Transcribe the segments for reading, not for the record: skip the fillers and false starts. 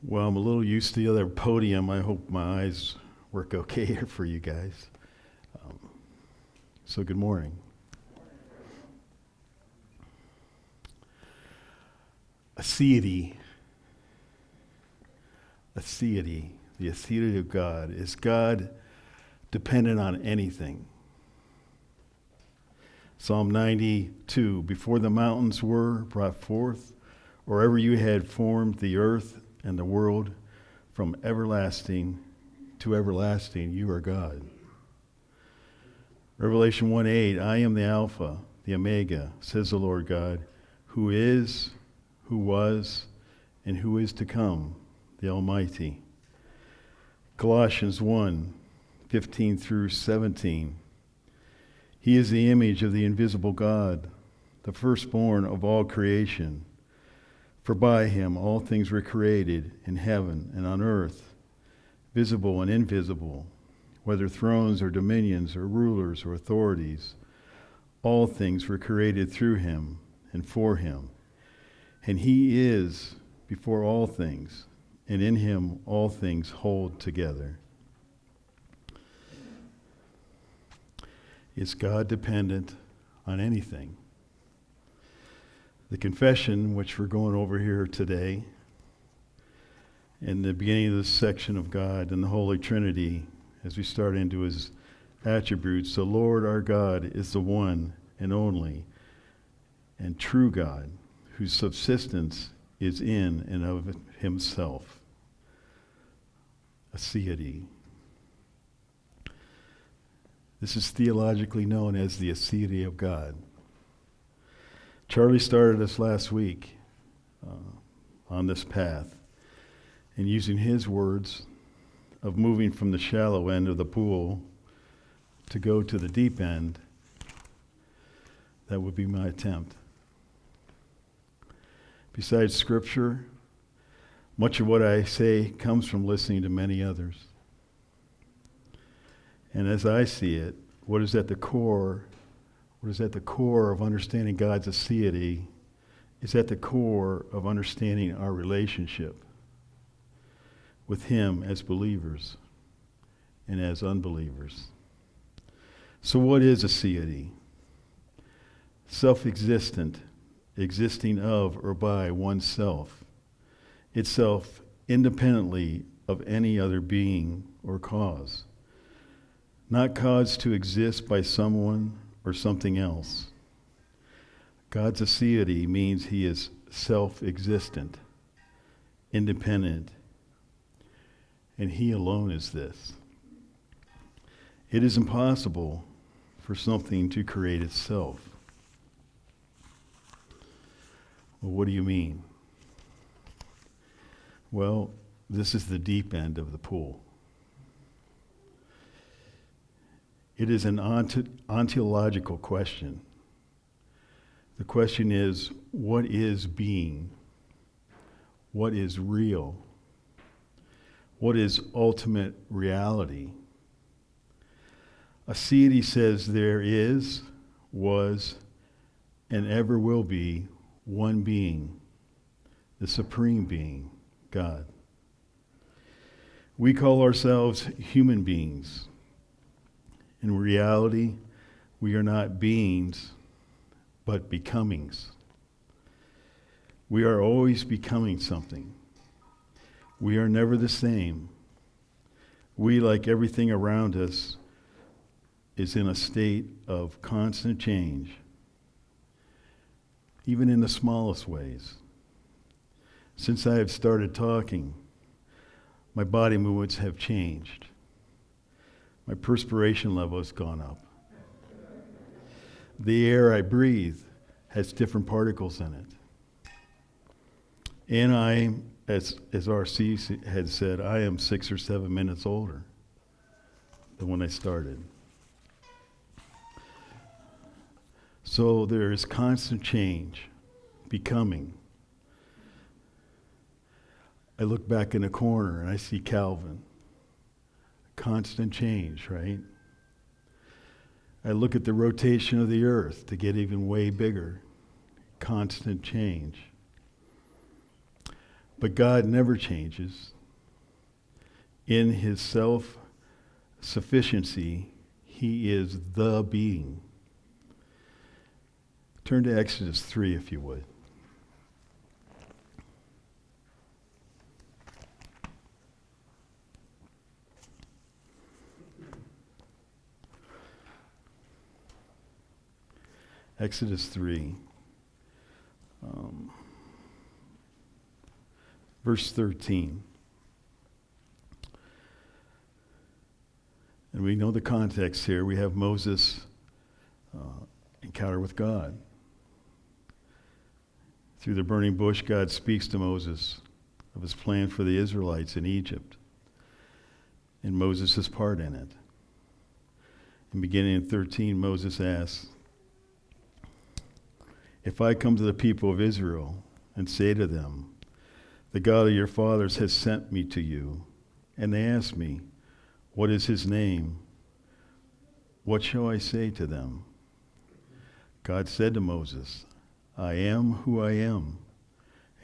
Well, I'm a little used to the other podium. I hope my eyes work okay here for you guys. So good morning. Acidity. Acidity. The acidity of God. Is God dependent on anything? Psalm 92, before the mountains were brought forth, or ever you had formed the earth and the world, from everlasting to everlasting, you are God. Revelation 1:8, I am the Alpha, the Omega, says the Lord God, who is, who was, and who is to come, the Almighty. Colossians 1:15 through 17, He is the image of the invisible God, the firstborn of all creation. For by him all things were created in heaven and on earth, visible and invisible, whether thrones or dominions or rulers or authorities. All things were created through him and for him. And he is before all things, and in him all things hold together. Is God dependent on anything? The confession, which we're going over here today, in the beginning of this section of God and the Holy Trinity, as we start into his attributes, the Lord our God is the one and only and true God, whose subsistence is in and of himself. Aseity. This is theologically known as the Acidity of God. Charlie started us last week on this path, and using his words of moving from the shallow end of the pool to go to the deep end, that would be my attempt. Besides Scripture, much of what I say comes from listening to many others. And as I see it, what is at the core of understanding God's aseity is at the core of understanding our relationship with him as believers and as unbelievers. So what is aseity? Self-existent, existing of or by oneself, itself independently of any other being or cause, not caused to exist by someone or something else. God's aseity means he is self-existent, independent, and he alone is this. It is impossible for something to create itself. Well, what do you mean? Well, this is the deep end of the pool. It is an ontological question. The question is, what is being? What is real? What is ultimate reality? Aseity says there is, was, and ever will be one being, the supreme being, God. We call ourselves human beings. In reality, we are not beings, but becomings. We are always becoming something. We are never the same. We, like everything around us, is in a state of constant change, even in the smallest ways. Since I have started talking, my body movements have changed. My perspiration level has gone up. The air I breathe has different particles in it. And I, as RC had said, I am 6 or 7 minutes older than when I started. So there is constant change, becoming. I look back in the corner and I see Calvin. Constant change, right? I look at the rotation of the earth to get even way bigger. Constant change. But God never changes. In his self-sufficiency, he is the being. Turn to Exodus 3, if you would. Exodus 3, verse 13. And we know the context here. We have Moses' encounter with God. Through the burning bush, God speaks to Moses of his plan for the Israelites in Egypt and Moses' part in it. And beginning in 13, Moses asks, "If I come to the people of Israel and say to them, 'The God of your fathers has sent me to you,' and they ask me, 'What is his name?' what shall I say to them?" God said to Moses, "I am who I am."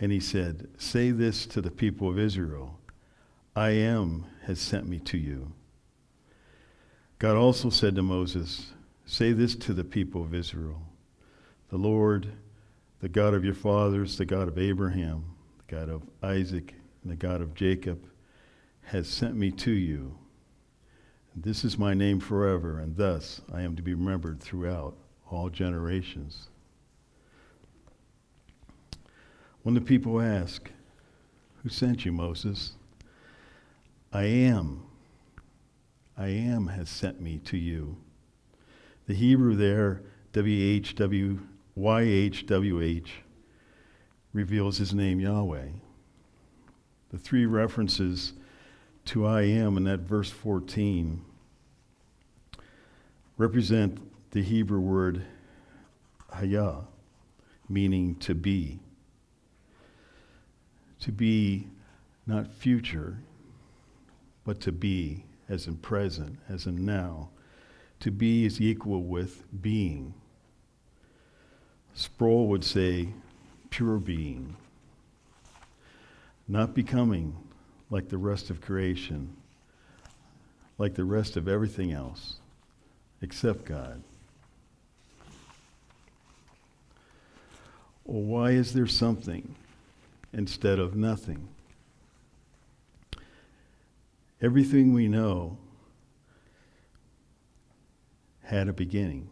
And he said, "Say this to the people of Israel, 'I am has sent me to you.'" God also said to Moses, "Say this to the people of Israel, 'The Lord, the God of your fathers, the God of Abraham, the God of Isaac, and the God of Jacob, has sent me to you. And this is my name forever, and thus I am to be remembered throughout all generations." When the people ask, "Who sent you, Moses?" I am has sent me to you. The Hebrew there, YHWH, reveals his name, Yahweh. The three references to I am in that verse 14 represent the Hebrew word haya, meaning to be. To be not future, but to be, as in present, as in now. To be is equal with being. Sproul would say pure being. Not becoming like the rest of creation, like the rest of everything else, except God. Well, why is there something instead of nothing? Everything we know had a beginning.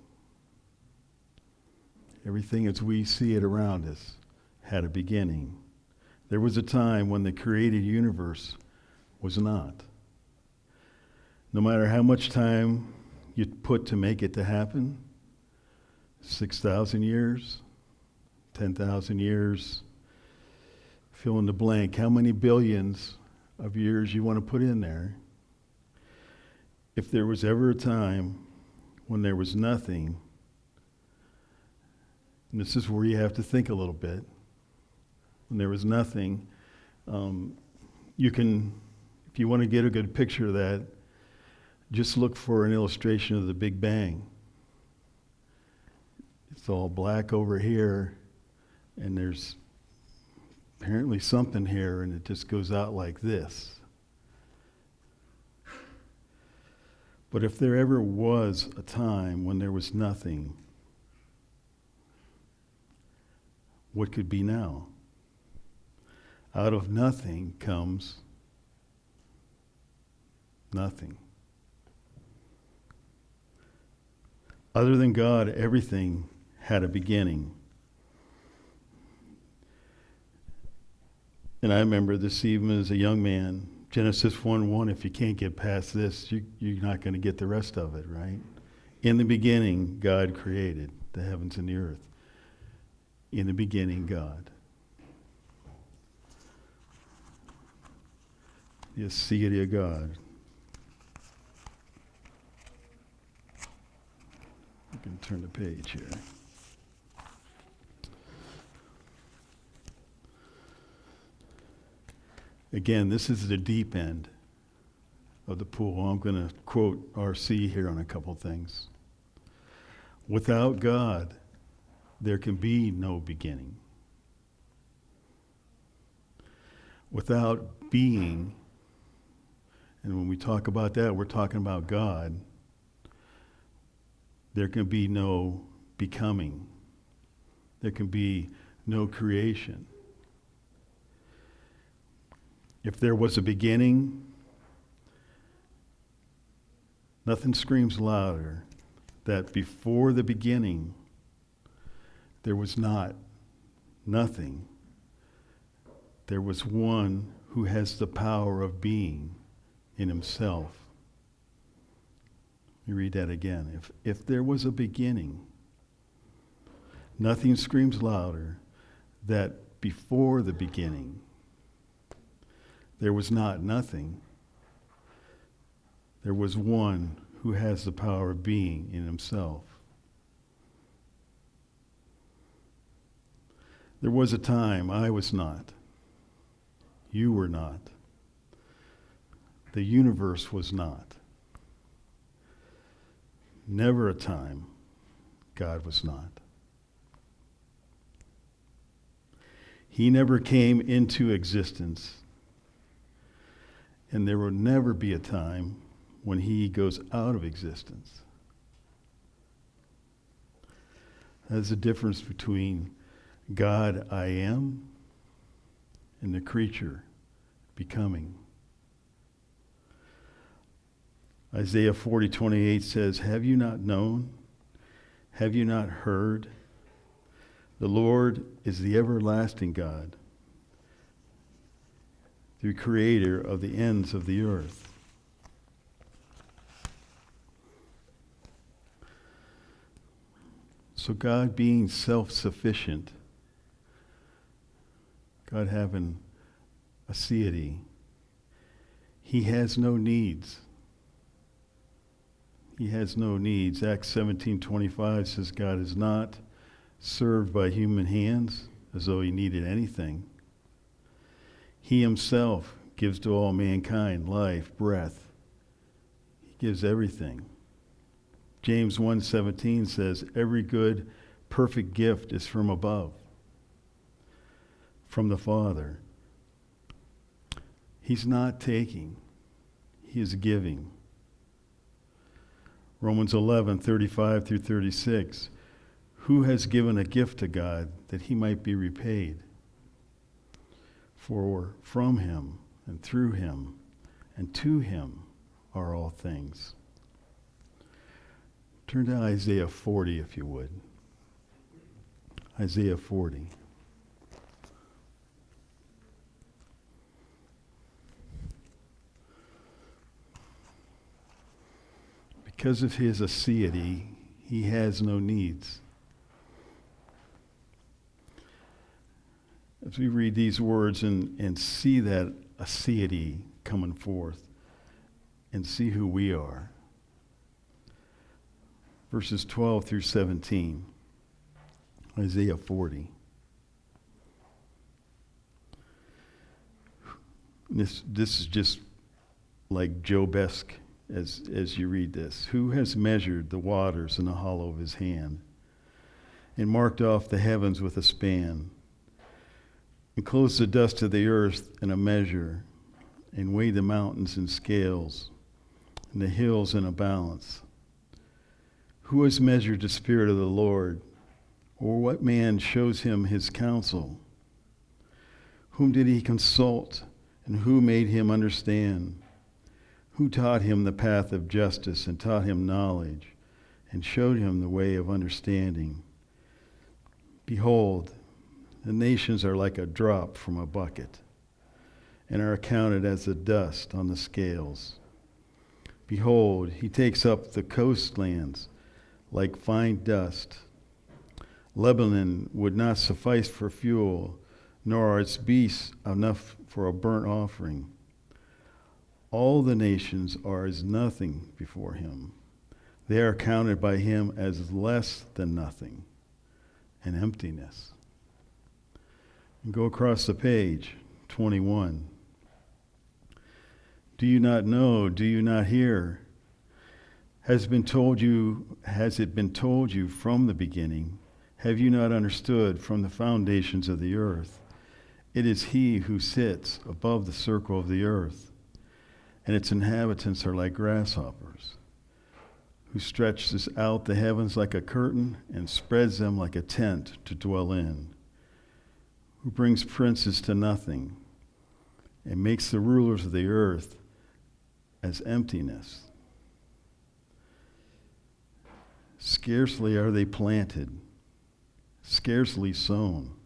Everything as we see it around us had a beginning. There was a time when the created universe was not. No matter how much time you put to make it to happen, 6,000 years, 10,000 years, fill in the blank, how many billions of years you want to put in there. If there was ever a time when there was nothing, and this is where you have to think a little bit, when there was nothing, you can, if you want to get a good picture of that, just look for an illustration of the Big Bang. It's all black over here, and there's apparently something here, and it just goes out like this. But if there ever was a time when there was nothing, what could be now? Out of nothing comes nothing. Other than God, everything had a beginning. And I remember this even as a young man, Genesis 1:1, if you can't get past this, you're not going to get the rest of it, right? In the beginning, God created the heavens and the earth. In the beginning, God. The Acidity of God. You can turn the page here. Again, this is the deep end of the pool. I'm going to quote R.C. here on a couple things. Without God, there can be no beginning. Without being, and when we talk about that, we're talking about God, there can be no becoming. There can be no creation. If there was a beginning, nothing screams louder that before the beginning, there was not nothing. There was one who has the power of being in himself. Let me read that again. If there was a beginning, nothing screams louder that before the beginning, there was not nothing. There was one who has the power of being in himself. There was a time I was not. You were not. The universe was not. Never a time God was not. He never came into existence. And there will never be a time when he goes out of existence. That's the difference between God, I am, and the creature, becoming. Isaiah 40:28 says, "Have you not known? Have you not heard? The Lord is the everlasting God, the creator of the ends of the earth." So God being self-sufficient, God having Aseity, he has no needs. He has no needs. Acts 17:25 says God is not served by human hands as though he needed anything. He himself gives to all mankind life, breath. He gives everything. James 1:17 says, every good, perfect gift is from above, from the Father. He's not taking, he is giving. Romans 11:35 through 36, who has given a gift to God that he might be repaid? For from him and through him and to him are all things. Turn to Isaiah 40 if you would. Isaiah 40. Because of his aseity, he has no needs. As we read these words and see that aseity coming forth and see who we are. Verses 12 through 17, Isaiah 40. This is just like Job-esque as you read this. Who has measured the waters in the hollow of his hand and marked off the heavens with a span, enclosed the dust of the earth in a measure, and weighed the mountains in scales and the hills in a balance? Who has measured the Spirit of the Lord, or what man shows him his counsel? Whom did he consult, and who made him understand? Who taught him the path of justice, and taught him knowledge, and showed him the way of understanding? Behold, the nations are like a drop from a bucket, and are accounted as the dust on the scales. Behold, he takes up the coastlands like fine dust. Lebanon would not suffice for fuel, nor are its beasts enough for a burnt offering. All the nations are as nothing before him. They are counted by him as less than nothing, and emptiness. And go across the page, 21. Do you not know? Do you not hear? Has it been told you from the beginning? Have you not understood from the foundations of the earth? It is he who sits above the circle of the earth, and its inhabitants are like grasshoppers, who stretches out the heavens like a curtain and spreads them like a tent to dwell in, who brings princes to nothing and makes the rulers of the earth as emptiness. Scarcely are they planted, scarcely sown.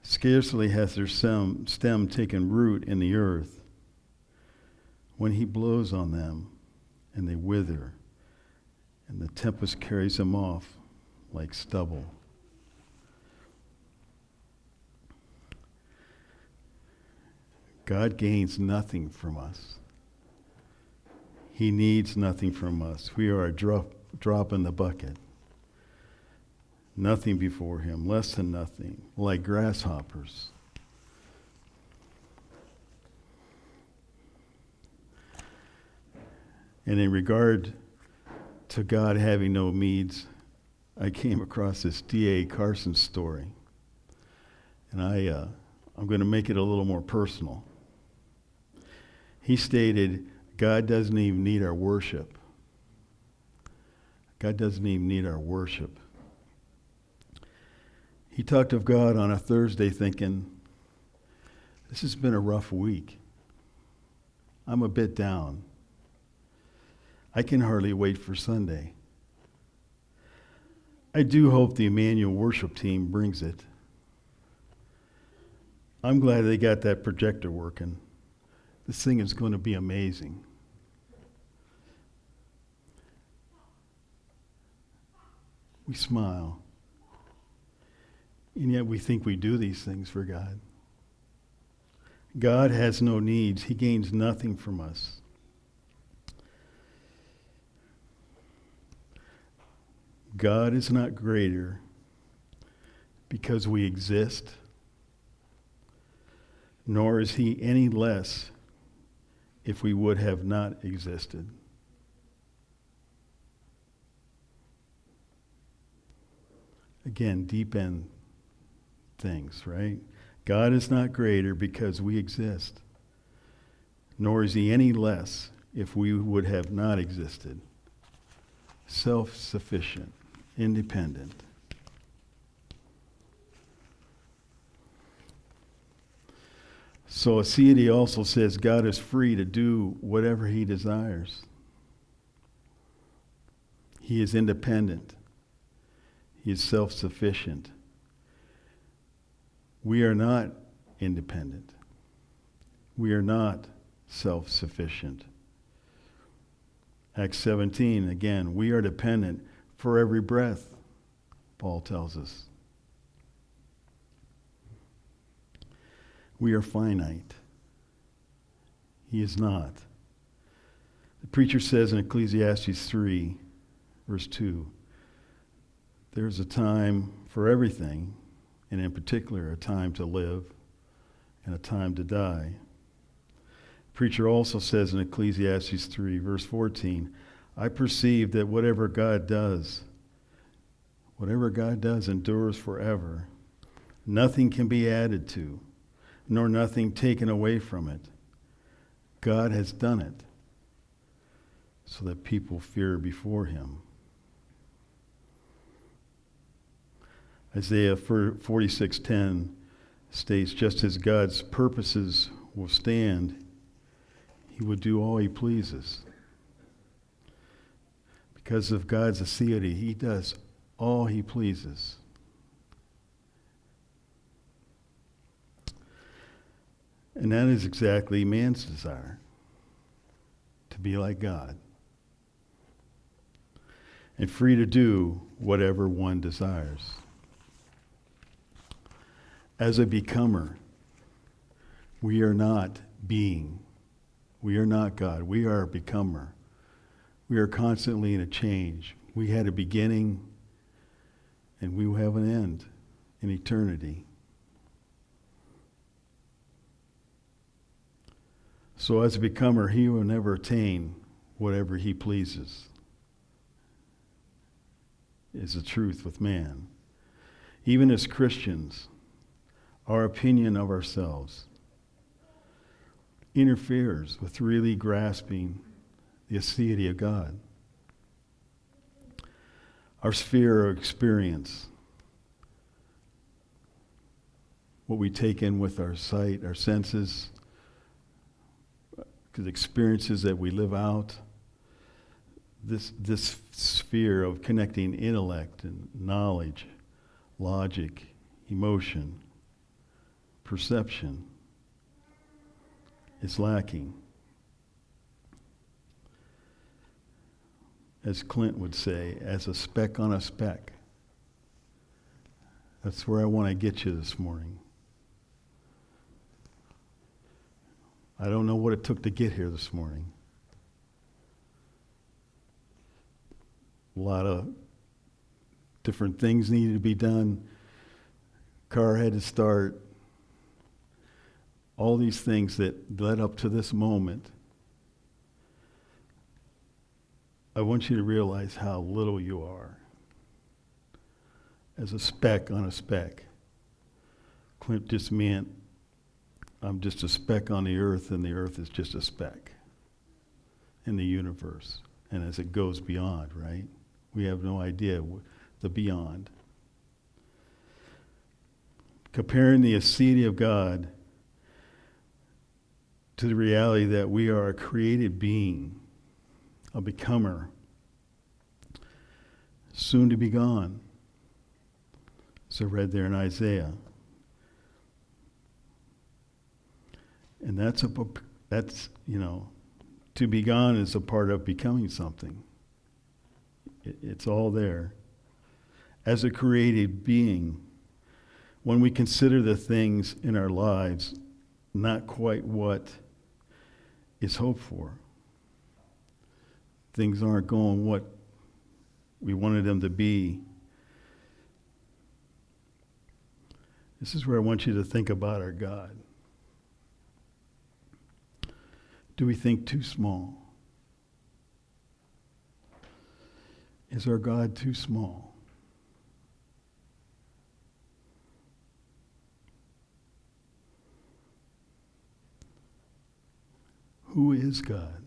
Scarcely has their stem taken root in the earth, when he blows on them and they wither, and the tempest carries them off like stubble. God gains nothing from us. He needs nothing from us. We are a drop in the bucket. Nothing before him, less than nothing, like grasshoppers. And in regard to God having no needs, I came across this D.A. Carson story. And I'm going to make it a little more personal. He stated, God doesn't even need our worship. God doesn't even need our worship. He talked of God on a Thursday thinking, this has been a rough week. I'm a bit down. I can hardly wait for Sunday. I do hope the Emmanuel worship team brings it. I'm glad they got that projector working. This thing is going to be amazing. We smile. And yet we think we do these things for God. God has no needs. He gains nothing from us. God is not greater because we exist, nor is he any less if we would have not existed. Again, deep end things, right? God is not greater because we exist, nor is he any less if we would have not existed. Self-sufficient, independent. So Aseity also says God is free to do whatever he desires. He is independent. He is self-sufficient. We are not independent. We are not self-sufficient. Acts 17, again, we are dependent for every breath, Paul tells us. We are finite. He is not. The preacher says in Ecclesiastes 3, verse 2, there's a time for everything, and in particular, a time to live and a time to die. The preacher also says in Ecclesiastes 3, verse 14, I perceive that whatever God does endures forever. Nothing can be added to, nor nothing taken away from it. God has done it so that people fear before him. Isaiah 46:10 states, just as God's purposes will stand, he will do all he pleases. Because of God's aseity, he does all he pleases. And that is exactly man's desire, to be like God, and free to do whatever one desires. As a becomer, we are not being. We are not God. We are a becomer. We are constantly in a change. We had a beginning, and we will have an end in eternity. So as a becomer, he will never attain whatever he pleases, is the truth with man. Even as Christians, our opinion of ourselves, interferes with really grasping the acidity of God. Our sphere of experience, what we take in with our sight, our senses, the experiences that we live out, this sphere of connecting intellect and knowledge, logic, emotion, perception is lacking. As Clint would say, as a speck on a speck. That's where I want to get you this morning. I don't know what it took to get here this morning. A lot of different things needed to be done. Car had to start. All these things that led up to this moment. I want you to realize how little you are. As a speck on a speck. Clint just meant I'm just a speck on the earth, and the earth is just a speck in the universe. And as it goes beyond, right? We have no idea the beyond. Comparing the acidity of God to the reality that we are a created being, a becomer, soon to be gone. So read there in Isaiah. And that's to be gone is a part of becoming something. It's all there. As a created being, when we consider the things in our lives not quite what is hoped for, things aren't going what we wanted them to be. This is where I want you to think about our God. Do we think too small? Is our God too small? Who is God?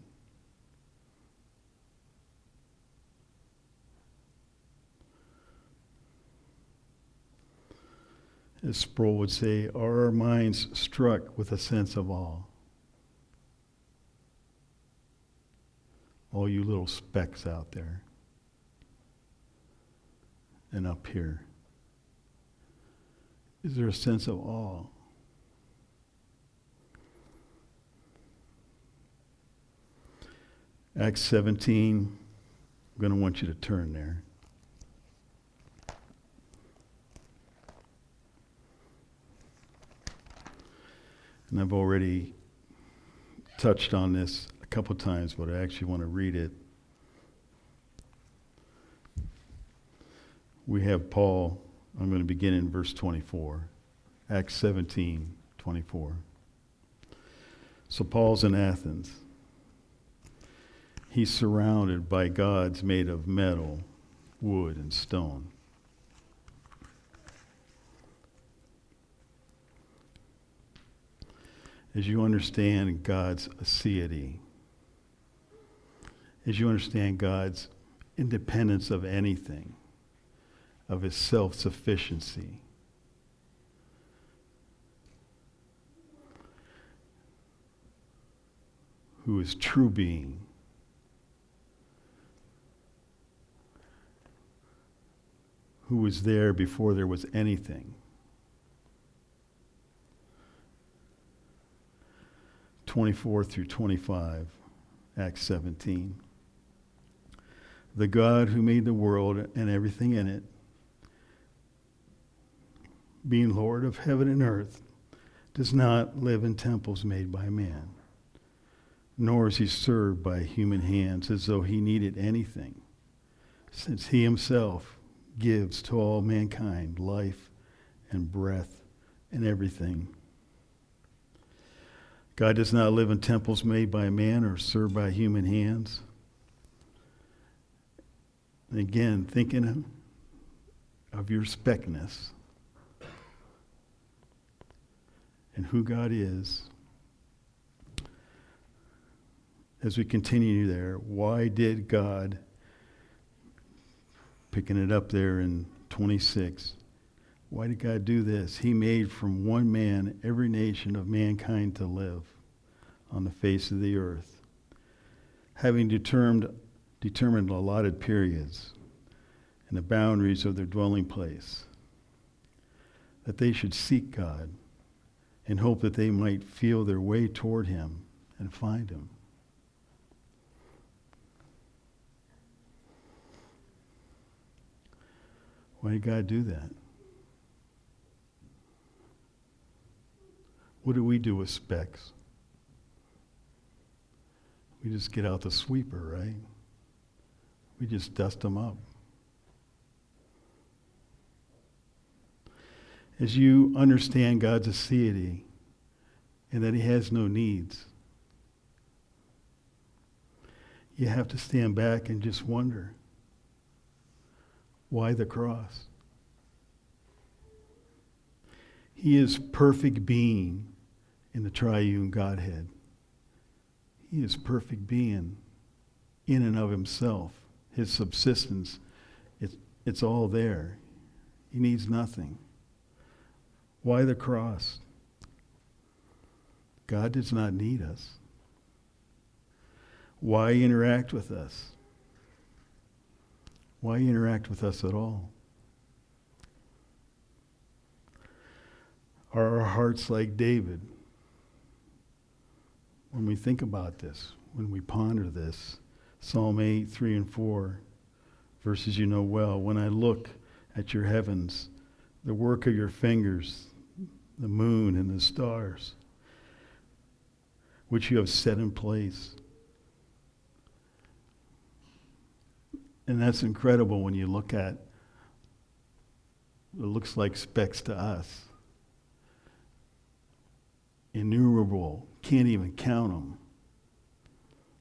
As Sproul would say, are our minds struck with a sense of awe? All you little specks out there and up here. Is there a sense of awe? Acts 17, I'm going to want you to turn there. And I've already touched on this a couple times, but I actually want to read it. We have Paul, I'm going to begin in verse 24. Acts 17, 24. So Paul's in Athens. He's surrounded by gods made of metal, wood, and stone. As you understand God's aseity, as you understand God's independence of anything, of his self-sufficiency, who is true being, who was there before there was anything. 24 through 25, Acts 17. The God who made the world and everything in it, being Lord of heaven and earth, does not live in temples made by man, nor is he served by human hands as though he needed anything, since he himself gives to all mankind life and breath and everything. God does not live in temples made by man or served by human hands. And again, thinking of your speckness. and who God is, as we continue there, why did God, picking it up there in 26, why did God do this? He made from one man every nation of mankind to live on the face of the earth, having determined allotted periods and the boundaries of their dwelling place, that they should seek God and hope that they might feel their way toward him and find him. Why did God do that? What do we do with specks? We just get out the sweeper, right? We just dust them up. As you understand God's aseity and that he has no needs, you have to stand back and just wonder, why the cross? He is perfect being in the triune Godhead. He is perfect being in and of himself. His subsistence, it's all there. He needs nothing. Why the cross? God does not need us. Why interact with us? Why interact with us at all? Are our hearts like David? When we think about this, when we ponder this, Psalm 8, 3 and 4, verses you know well, when I look at your heavens, the work of your fingers, the moon and the stars, which you have set in place. And that's incredible when you look at what looks like specks to us. Innumerable, can't even count them.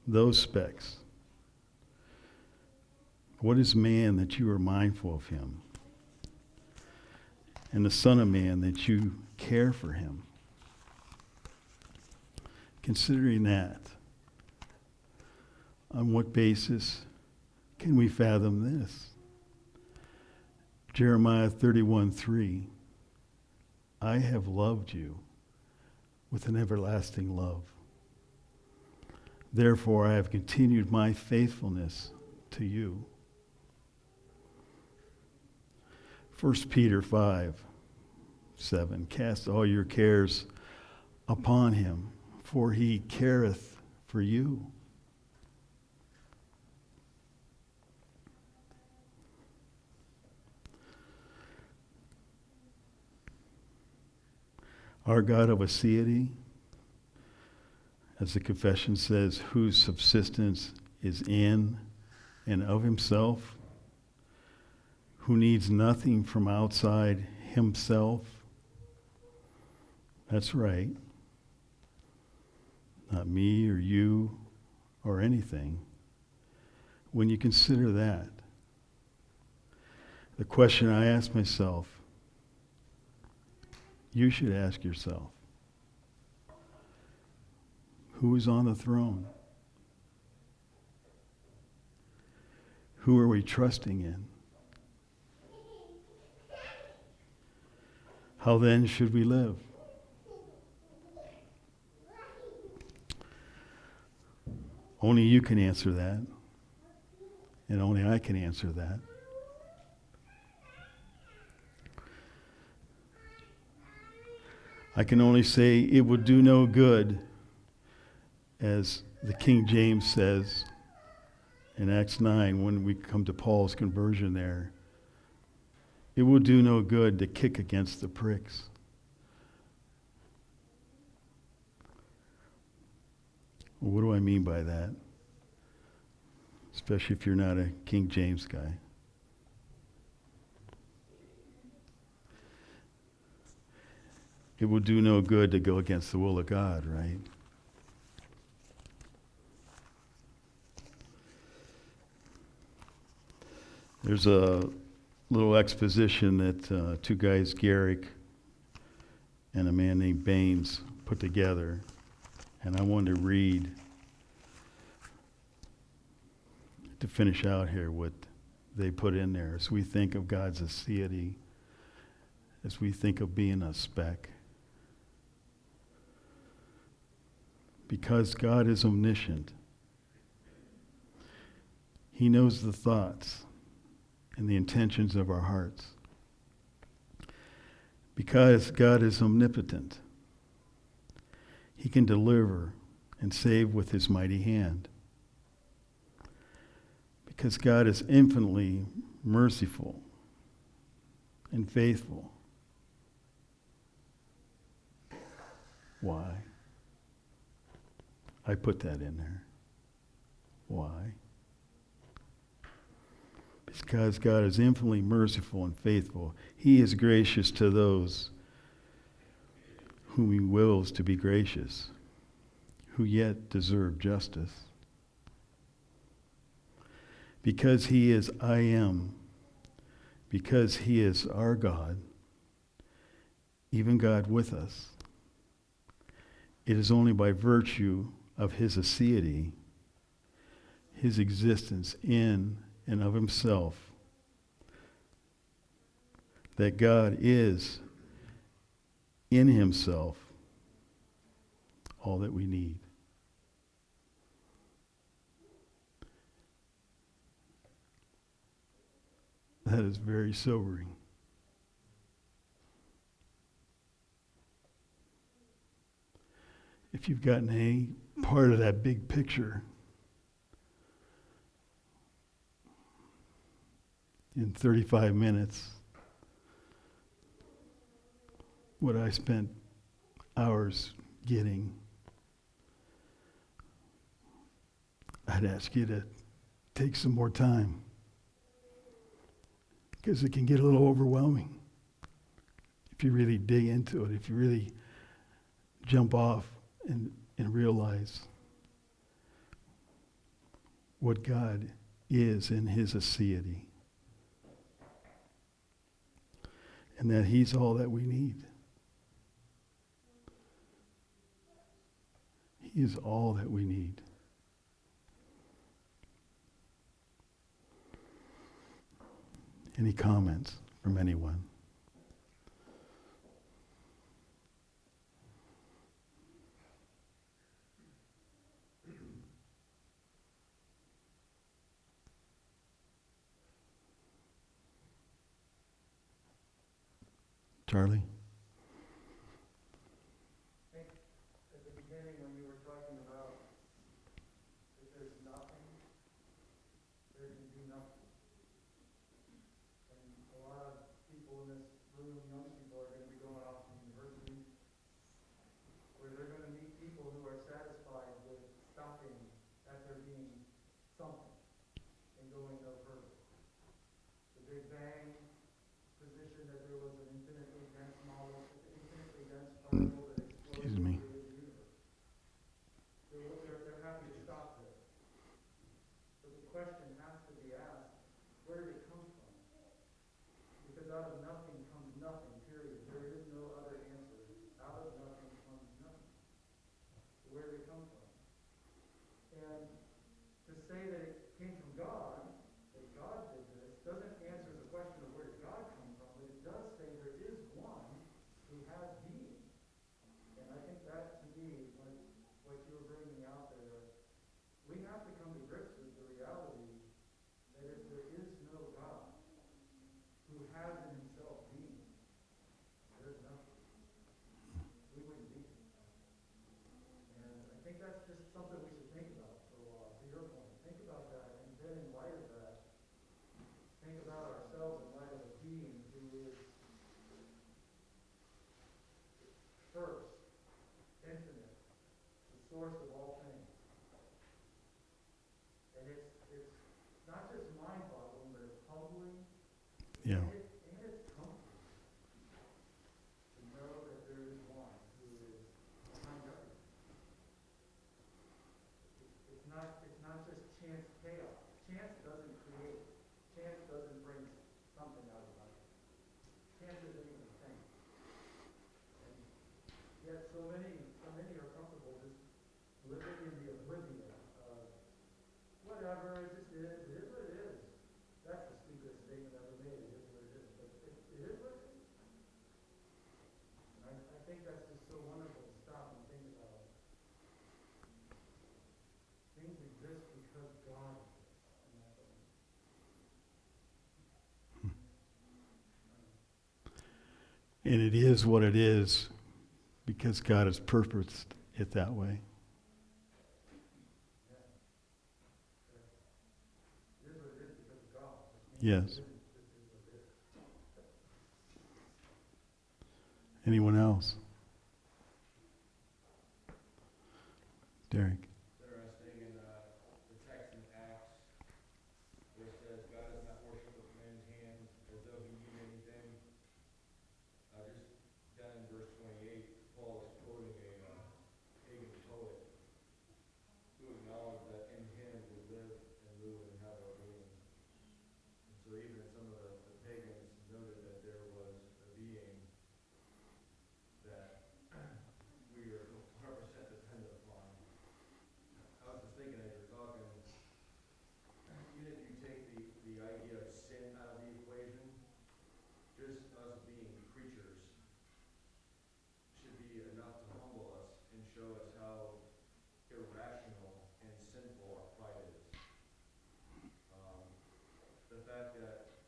Those specks. What is man that you are mindful of him? And the Son of Man that you care for him? Considering that, on what basis can we fathom this? Jeremiah 31:3, I have loved you with an everlasting love. Therefore, I have continued my faithfulness to you. 1 Peter 5:7, cast all your cares upon him, for he careth for you. Our God of Aseity, as the confession says, whose subsistence is in and of himself, who needs nothing from outside himself. That's right. Not me or you or anything. When you consider that, the question I ask myself, you should ask yourself, who is on the throne? Who are we trusting in? How then should we live? Only you can answer that, and only I can answer that. I can only say it would do no good, as the King James says in Acts 9, when we come to Paul's conversion there. It will do no good to kick against the pricks. Well, what do I mean by that? Especially if you're not a King James guy. It will do no good to go against the will of God, right? There's a little exposition that two guys, Garrick and a man named Baines put together. And I wanted to read, to finish out here, what they put in there as we think of God's aseity, as we think of being a speck. Because God is omniscient, He knows the thoughts and the intentions of our hearts. Because God is omnipotent, He can deliver and save with His mighty hand. Because God is infinitely merciful and faithful. Why? I put that in there. Why? Because God is infinitely merciful and faithful. He is gracious to those whom He wills to be gracious, who yet deserve justice. Because He is I am, because He is our God, even God with us, it is only by virtue of His aseity, His existence in and of Himself, that God is in Himself all that we need. That is very sobering. If you've gotten any part of that big picture, in 35 minutes, what I spent hours getting, I'd ask you to take some more time, because it can get a little overwhelming if you really dig into it, if you really jump off and realize what God is in His aseity, and that He's all that we need. He is all that we need. Any comments from anyone? Charlie? I think at the beginning when you were talking about if there's nothing, there can be nothing. And a lot of people in this room, young people, are going to be going off to university where they're going to meet people who are satisfied with stopping at there being something and going no further. The Big Bang position that there was an infinitely dense model, infinitely dense particle that exploded Excuse and me. created the universe. They're happy to stop there. But the question has to be asked, where did it come from? Because out of nothing comes nothing, period. There is no other answer. Out of nothing comes nothing. So where did it come from? And to say that it came from God, that God did this, doesn't answer the question of where did God come from, but it does say there is one who has being. And I think that, to me, what you were bringing out there, we have to come to grips with the reality that if there is no God who has in Himself being, there's nothing. We wouldn't be. And I think that's just something we should think about for a while, to your point. Think about that, and then in light of that, think about ourselves in light of a being who is first, infinite, the source of all things. And it's not just mind-boggling, but it's humbling. Yeah. And it's comforting to know that there is one who is behind everything. It's not just chance chaos. Chance doesn't create. Chance doesn't bring something out of nothing. Chance isn't even a thing. And yet so many are comfortable just living in the oblivion of whatever, it just is. It is what it is. That's the stupidest statement ever made. It is what it is. But it is what it is. And I think that's just so wonderful to stop and think about. Things exist because God exists. And that's all. And it is what it is because God has purposed it that way. It is what it is because of God. Yes. Anyone else? Derek. Interesting in the text in Acts where it says God does not worship with men's hands as though he need anything. Just down in verse 28, Paul is quoting a pagan poet who acknowledged that in him we live and move and have our being. And so even some of the pagans noted that there was a being that we are 100% dependent upon. I was just thinking as you're talking, even if you take the idea of sin out of the equation, just us being creatures should be enough to humble us and show us how irrational and sinful our pride is. The fact that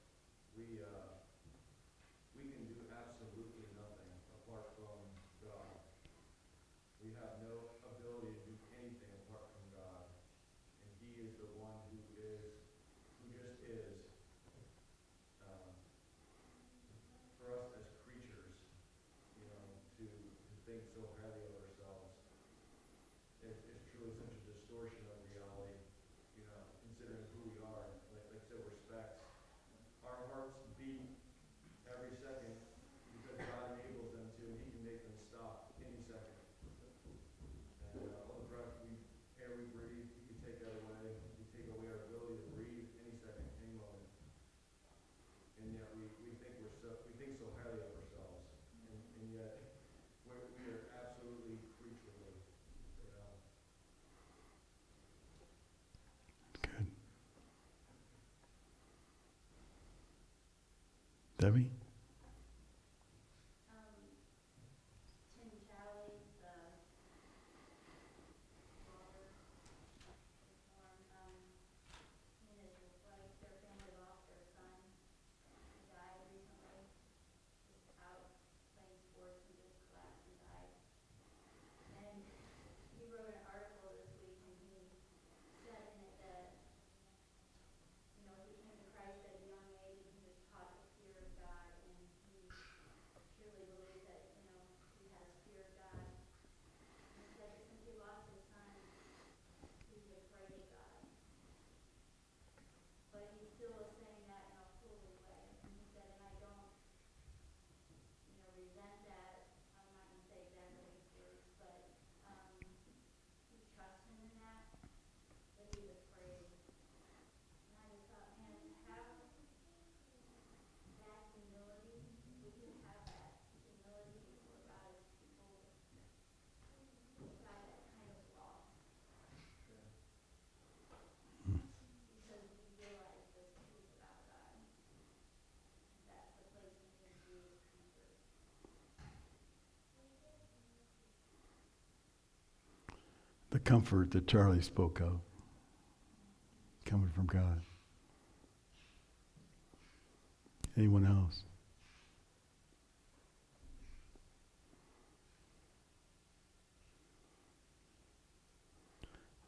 we can do absolutely nothing apart from God. We have no ability to do anything apart from God. And he is the one who just is. For us as creatures, to think so highly of ourselves, it's truly such a distortion of reality, considering who we are. Like I said, we're specks. Our hearts beat every second because God enables them to, and he can make them stop any second. And all the air we breathe, he can take that away. He can take away our ability to breathe any second, any moment. And yet we think so highly of ourselves. And yet we are absolutely creaturely. Good. Debbie? The comfort that Charlie spoke of, coming from God. Anyone else?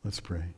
Let's pray.